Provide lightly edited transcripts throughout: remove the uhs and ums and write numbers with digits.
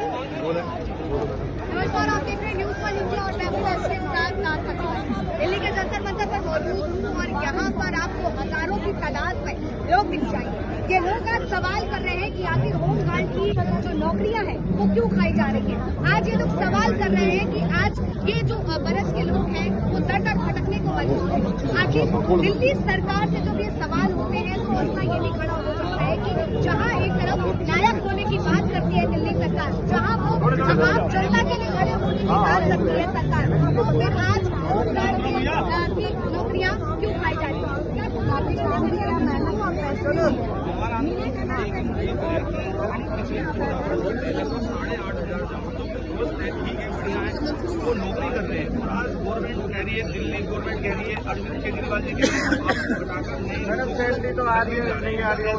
नमस्कार, आप देख रहे हैं न्यूज़ वन इंडिया और मैं हूं आपके साथ नाज अकबर। दिल्ली के जंतर मंतर पर मौजूद हूं और यहाँ पर आपको हजारों की तादाद में लोग दिख जाएंगे। ये लोग आज सवाल कर रहे हैं कि आखिर होमगार्ड की जो नौकरियां हैं वो क्यों खाई जा रही है। आज ये लोग सवाल कर रहे हैं कि आज ये जो बरस के लोग हैं वो दर दर भटकने को मजबूर है। आखिर दिल्ली सरकार से जब ये सवाल होते हैं तो मसला ये भी खड़ा हो सकता है कि जहाँ एक तरफ नायक होने की बात करती है दिल्ली सरकार, जहाँ वो आम जनता के लिए खड़े होने की बात करती है सरकार, तो फिर आज होमगार्ड की नौकरियां क्यों खाई जा रही है। वो नौकरी कर रहे हैं और आज गवर्नमेंट कह रही है, दिल्ली गवर्नमेंट कह रही है, अरविंद केजरीवाल जी कह रहे हैं सैलरी तो आ रही है, नहीं आ रही है,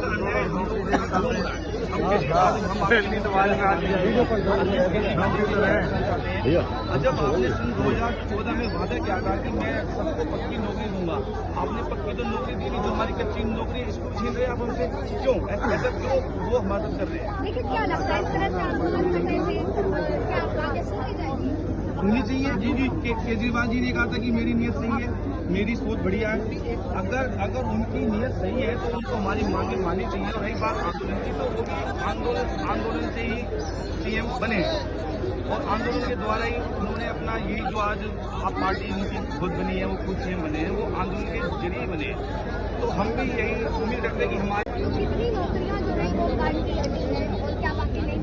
जब आपने सन 2014 में वादा किया था कि मैं सबको पक्की नौकरी दूंगा, आपने पक्की तो नौकरी दी नहीं, जो हमारी कच्ची नौकरी इसको छीन रहे हैं आप हमसे, क्यों ऐसा क्यों वो मदद कर रहे हैं। लेकिन क्या लगता है इस तरह से आंदोलन करने से क्या आगे सुनी जाएगी? सुननी चाहिए जी। केजरीवाल जी ने कहा था कि मेरी नीयत सही है, मेरी सोच बढ़िया है। अगर उनकी नीयत सही है तो उनको हमारी मांगे माननी चाहिए। और रही बात आंदोलन की, तो वो भी आंदोलन से ही सीएम बने और आंदोलन के द्वारा ही उन्होंने अपना यही जो आज आप पार्टी उनकी खुद बनी है, वो खुद सीएम बने हैं, वो आंदोलन के जरिए बने। तो हम भी यही उम्मीद रखते हैं कि हमारी कितनी नौकरियां जो है होमगार्ड की लगी है और क्या बाकी नहीं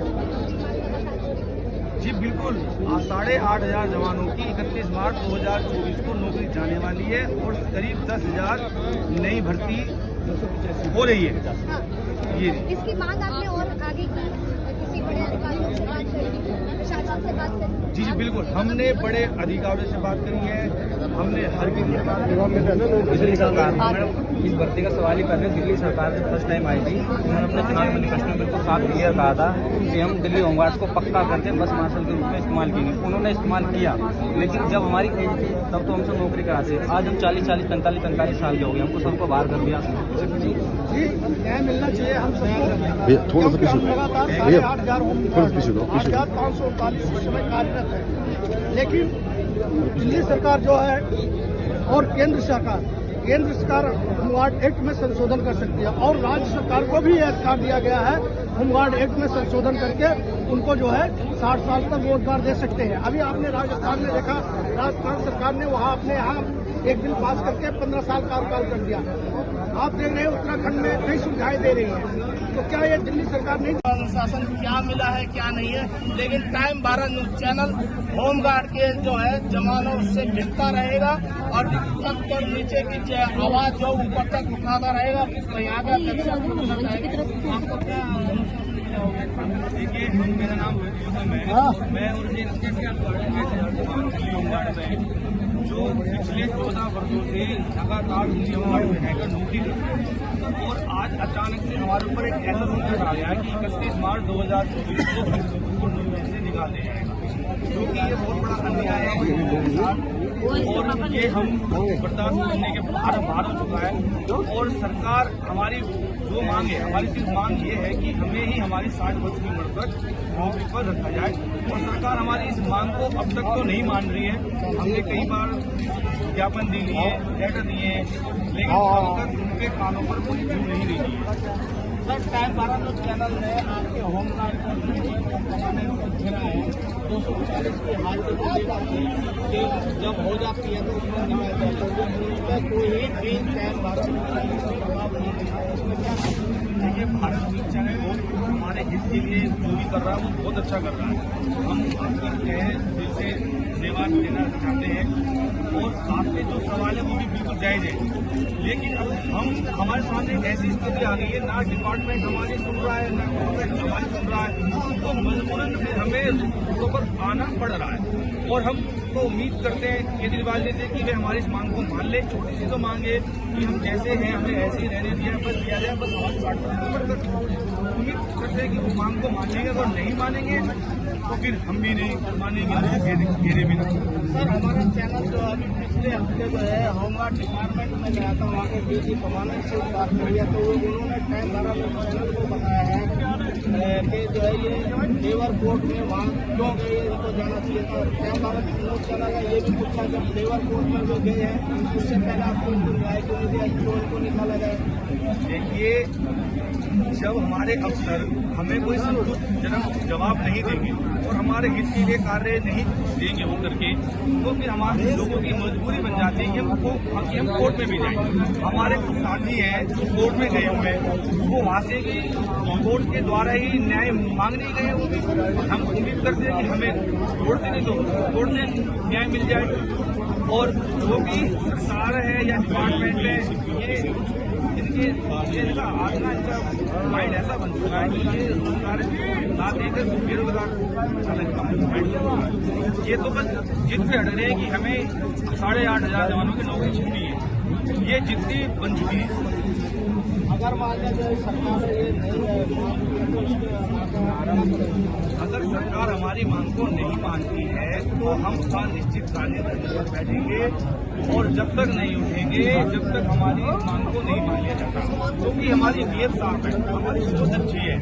जी बिल्कुल 8,500 जवानों की 31 मार्च 2024 को नौकरी जाने वाली है और करीब 10,000 नई भर्ती हो रही है। हाँ। ये इसकी मांग आपने और आगे की किसी बड़े अधिकारियों से बात करी, शासन से बात करी? जी बिल्कुल, हमने बड़े अधिकारियों से बात करी है, हमने हर किसी से बात करी। इस भर्ती का सवाल ही कर रहे, दिल्ली सरकार से फर्स्ट टाइम आई थी, उन्होंने अपने चुनाव मैनिफेस्टो में बिल्कुल साफ क्लियर कहा था कि हम दिल्ली होमगार्ड को पक्का करके बस मार्शल के रूप में इस्तेमाल करेंगे। उन्होंने इस्तेमाल किया, लेकिन जब हमारी एज थी तब तो हमसे नौकरी कराते। आज हम 40, 45 साल के हो गए, हमको सबको बाहर कर दिया। जी न्याय मिलना चाहिए हम सबको। थोड़ा सा पीछे लगातार 8,539 समय कार्यरत है, लेकिन दिल्ली सरकार जो है और केंद्र सरकार होमगार्ड एक्ट में संशोधन कर सकती है और राज्य सरकार को भी अधिकार दिया गया है होमगार्ड एक्ट में संशोधन करके उनको जो है 60 साल तक रोजगार दे सकते हैं। अभी आपने राजस्थान में देखा, राजस्थान सरकार ने वहां अपने यहाँ एक बिल पास करके 15 साल कार्यकाल कर दिया। आप देख रहे हैं उत्तराखंड में कई सुविधाएं दे रही है, तो क्या ये दिल्ली सरकार नहीं? शासन क्या मिला है क्या नहीं है, लेकिन टाइम 12 न्यूज चैनल होमगार्ड के जो है जवानों से भिड़ता रहेगा और तक पर नीचे की आवाज जो ऊपर तक उठाता रहेगा। तो यहाँ का आपको क्या? देखिए, मेरा नाम मैं होमगार्ड में जो पिछले 14 वर्षों से लगातार होमगार्ड में रहकर नौकरी करते हैं और आज अचानक से हमारे ऊपर एक ऐसा संकट आ गया है कि 31 मार्च 2024 को हमको नौकरी से निकाल दिया जाएगा, जो कि ये बहुत बड़ा अन्याय है और ये हम बर्दाश्त करने के बाहर हो चुका है। और सरकार हमारी जो मांग है, हमारी सिर्फ मांग ये है कि हमें ही हमारी 60 वर्ष की उम्र तक नौकरी पर रखा जाए और सरकार हमारी इस मांग को अब तक तो नहीं मान रही है। हमने कई बार ज्ञापन दे लिए, लेटर दिए, लेकिन अब तक उनके कानों पर कोई जू नहीं रही है। सर, टाइम 12 न्यूज चैनल ने आपके होमगार्ड को घेरा है 240 की हालत कि जब हो जाती है तो उसमें कोई ट्रेन टाइम 12 देखिए, भारत न्यूज चैनल हमारे हित के लिए जो भी कर रहा है वो बहुत अच्छा कर रहा है। हम आपका दिल से सेवा देना चाहते हैं और आपके जो सवाल है वो भी बिल्कुल जायज है, लेकिन अब हमारे सामने ऐसी स्थिति आ गई है, ना डिपार्टमेंट हमारी सुन रहा है, ना गवर्नमेंट हमारी सुन रहा है, तो मजबूरन फिर हमें रोड पर आना पड़ रहा है। और हम तो उम्मीद करते हैं केजरीवाल जी से कि वे हमारी इस मांग को मान ले। छोटी सी तो मांगे कि हम जैसे हैं हमें ऐसे ही रहने दिया बस दिया जाए, बस हमारे 60% बढ़कर उम्मीद करते हैं कि वो मांग को मानेंगे। अगर नहीं मानेंगे तो फिर हम भी नहीं मानेंगे, घेरे भी नहीं। सर, हमारा चैनल जो अभी पिछले हफ्ते जो है होमगार्ड डिपार्टमेंट में गया था, वहाँ के डीजी कमांडेंट से बात करी है, तो उन्होंने टाइम 12 न्यूज चैनल को बताया है कि जो है ये लेबर कोर्ट में वहाँ क्यों गए, इनको जाना चाहिए था। टाइम 12 न्यूज़ चैनल है, ये भी पूछा जब लेबर कोर्ट में जो गए हैं उससे पहले आपको इनको न्याय क्यों नहीं दिया, क्यों इनको निकाला गया। देखिए, जब हमारे अफसर हमें कोई संतुष्टजनक जवाब नहीं देंगे और हमारे हित के लिए कार्य नहीं देंगे वो करके, तो फिर हमारे लोगों की मजबूरी बन जाती है कि हम कोर्ट में भी जाएंगे। हमारे कुछ साथी हैं जो कोर्ट में गए हुए हैं, वो वहाँ से भी कोर्ट के द्वारा ही न्याय मांगने गए। वो भी हम उम्मीद करते हैं कि हमें कोर्ट से नहीं तो कोर्ट से न्याय मिल जाए। और जो भी सरकार है या डिपार्टमेंट है, इनका आत्मा, इनका माइंड ऐसा बन चुका है कि ये रोजगार ना देकर बेरोजगार ये तो बस जिद पे हट रहे हैं कि हमें 8,500 जवानों की नौकरी छीननी है। ये जिद्दी बन चुकी है। अगर मान लिया जाए सरकार ये अगर सरकार हमारी मांग को नहीं मानती है तो हम उसका निश्चित कार्य पर बैठेंगे और जब तक नहीं उठेंगे, जब तक हमारी मांग को नहीं मान लिया जाता, क्योंकि हमारी नीयत साफ है, हमारी सोच अच्छी है।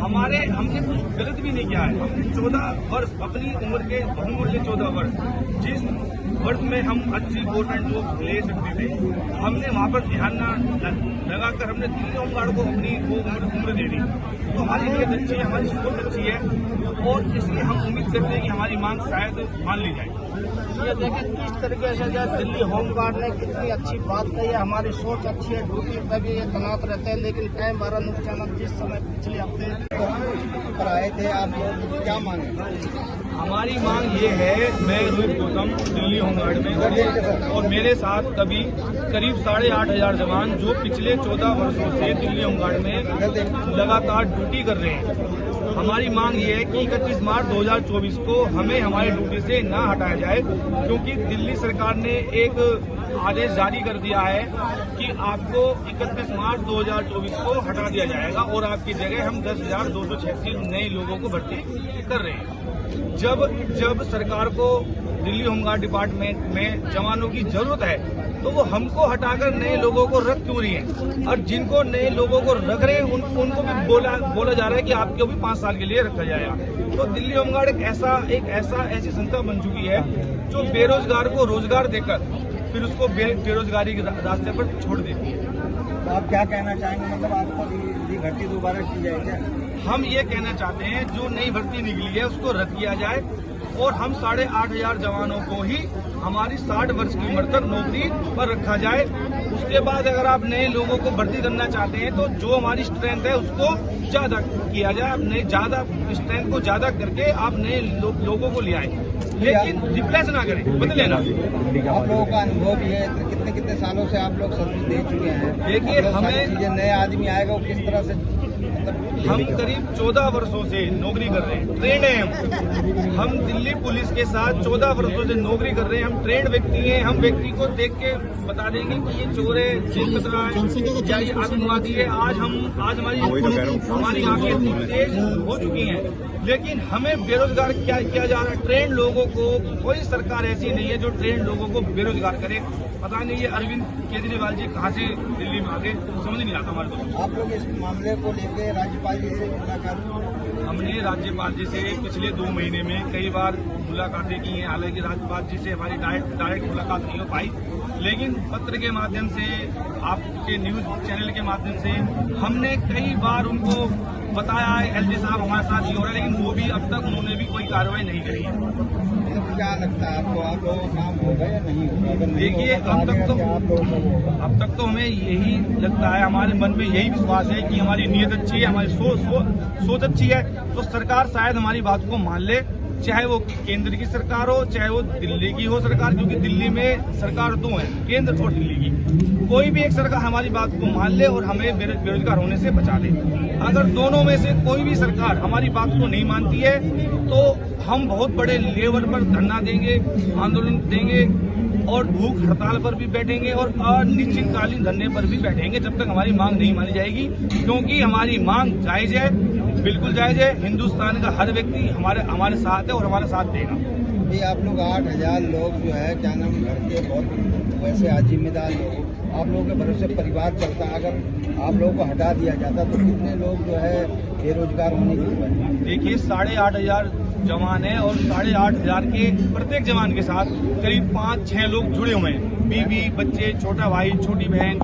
हमने कुछ गलत भी नहीं किया है। हमने 14 वर्ष अपनी उम्र के बहुमूल्य 14 वर्ष जिस वर्ष में हम अच्छी गवर्नमेंट जॉब ले सकते थे, हमने वहाँ पर ध्यान न लगाकर हमने दिल्ली होमगार्ड को अपनी वो उम्र दे दी। तो हमारी नीयत अच्छी है, हमारी सोच अच्छी है और इसलिए हम उम्मीद करते हैं कि हमारी मांग शायद मान ली जाए। ये देखें किस तरीके से जो दिल्ली होमगार्ड ने कितनी अच्छी बात कही है। हमारी सोच अच्छी है, ड्यूटी पर भी ये तैनात रहते हैं, लेकिन टाइम 12 न्यूज़ चैनल जिस समय पिछले हफ्ते पर आए थे, आप लोग क्या मांगे? हमारी मांग ये है, मैं रोहित गौतम दिल्ली होमगार्ड में और मेरे साथ कभी करीब 8,500 जवान जो पिछले 14 वर्षों से दिल्ली होमगार्ड में लगातार ड्यूटी कर रहे हैं। हमारी मांग ये है कि 31 मार्च 2024 को हमें हमारी ड्यूटी से ना हटाया जाए, क्योंकि दिल्ली सरकार ने एक आदेश जारी कर दिया है कि आपको 31 मार्च 2024 को हटा दिया जाएगा और आपकी जगह हम 10,286 नए लोगों को भर्ती कर रहे हैं। जब सरकार को दिल्ली होमगार्ड डिपार्टमेंट में जवानों की जरूरत है तो वो हमको हटाकर नए लोगों को रख क्यों रही है, और जिनको नए लोगों को रख रहे हैं उनको भी बोला जा रहा है कि आपको भी 5 साल के लिए रखा जाएगा। तो दिल्ली होमगार्ड एक ऐसी संस्था बन चुकी है जो बेरोजगार को रोजगार देकर फिर उसको बेरोजगारी के रास्ते पर छोड़ देती है। तो आप क्या कहना चाहेंगे, मतलब आपको ये भर्ती दोबारा की जाए क्या? हम ये कहना चाहते हैं जो नई भर्ती निकली है उसको रद्द किया जाए और हम 8,500 जवानों को ही हमारी 60 वर्ष की उम्र तक नौकरी पर रखा जाए। उसके बाद अगर आप नए लोगों को भर्ती करना चाहते हैं तो जो हमारी स्ट्रेंथ है उसको ज्यादा किया जाए। आप नए ज्यादा स्ट्रेंथ को ज्यादा करके आप नए लोगों को ले आए, लेकिन रिप्लेस ना करें, बदले ना। आप लोगों का अनुभव भी है, कितने सालों से आप लोग सर्विस दे चुके हैं। देखिए, हमें चीजें नए आदमी आएगा वो किस तरह से, हम करीब 14 वर्षों से नौकरी कर रहे हैं, ट्रेंड है हम दिल्ली पुलिस के साथ 14 वर्षों से नौकरी कर रहे हैं। हम ट्रेंड व्यक्ति हैं। हम व्यक्ति को देख के बता देंगे कि ये चोर है, जेल खतरा है या ये आतंकवादी है। आज हमारी आंखें तेज हो चुकी हैं, लेकिन हमें बेरोजगार क्या किया जा रहा है। ट्रेंड लोगों को, कोई सरकार ऐसी नहीं है जो ट्रेंड लोगों को बेरोजगार करे। पता नहीं ये अरविंद केजरीवाल जी कहाँ से दिल्ली में आ गए, समझ नहीं आता हमारे को। आप लोग इस मामले को लेकर राज्यपाल जी से मुलाकात? हमने राज्यपाल जी से पिछले 2 महीने में कई बार मुलाकातें की हैं। हालांकि राज्यपाल जी से हमारी डायरेक्ट मुलाकात नहीं हो पाई, लेकिन पत्र के माध्यम से, आपके न्यूज चैनल के माध्यम से हमने कई बार उनको बताया है एलजी साहब हमारे साथ ही हो रहा है, लेकिन वो भी अब तक उन्होंने भी कोई कार्रवाई नहीं करी है। क्या लगता है आपको, आप लोगों का काम होगा या नहीं होगा? देखिए, अब तक तो हमें यही लगता है, हमारे मन में यही विश्वास है कि हमारी नीयत अच्छी है, हमारी सोच अच्छी है, तो सरकार शायद हमारी बात को मान ले, चाहे वो केंद्र की सरकार हो, चाहे वो दिल्ली की हो सरकार, क्योंकि दिल्ली में सरकार 2 है, केंद्र और दिल्ली की। कोई भी एक सरकार हमारी बात को मान ले और हमें बेरोजगार होने से बचा दे। अगर दोनों में से कोई भी सरकार हमारी बात को नहीं मानती है तो हम बहुत बड़े लेवल पर धरना देंगे, आंदोलन देंगे और भूख हड़ताल पर भी बैठेंगे और अनिश्चितकालीन धरने पर भी बैठेंगे, जब तक हमारी मांग नहीं मानी जाएगी। क्योंकि हमारी मांग जायज है, बिल्कुल जायज है। हिंदुस्तान का हर व्यक्ति हमारे साथ है और हमारा साथ देगा। ये आप लोग 8,000 लोग जो है क्या नाम घर के बहुत वैसे आजिम्मेदार लोग, आप लोगों के भरोसे परिवार चलता है, अगर आप लोगों को हटा दिया जाता तो कितने लोग जो है बेरोजगार होने की वजह। देखिए 8,500 जवान है और 8,500 के प्रत्येक जवान के साथ करीब 5-6 लोग जुड़े हुए हैं, बीवी, बच्चे, छोटा भाई, छोटी बहन।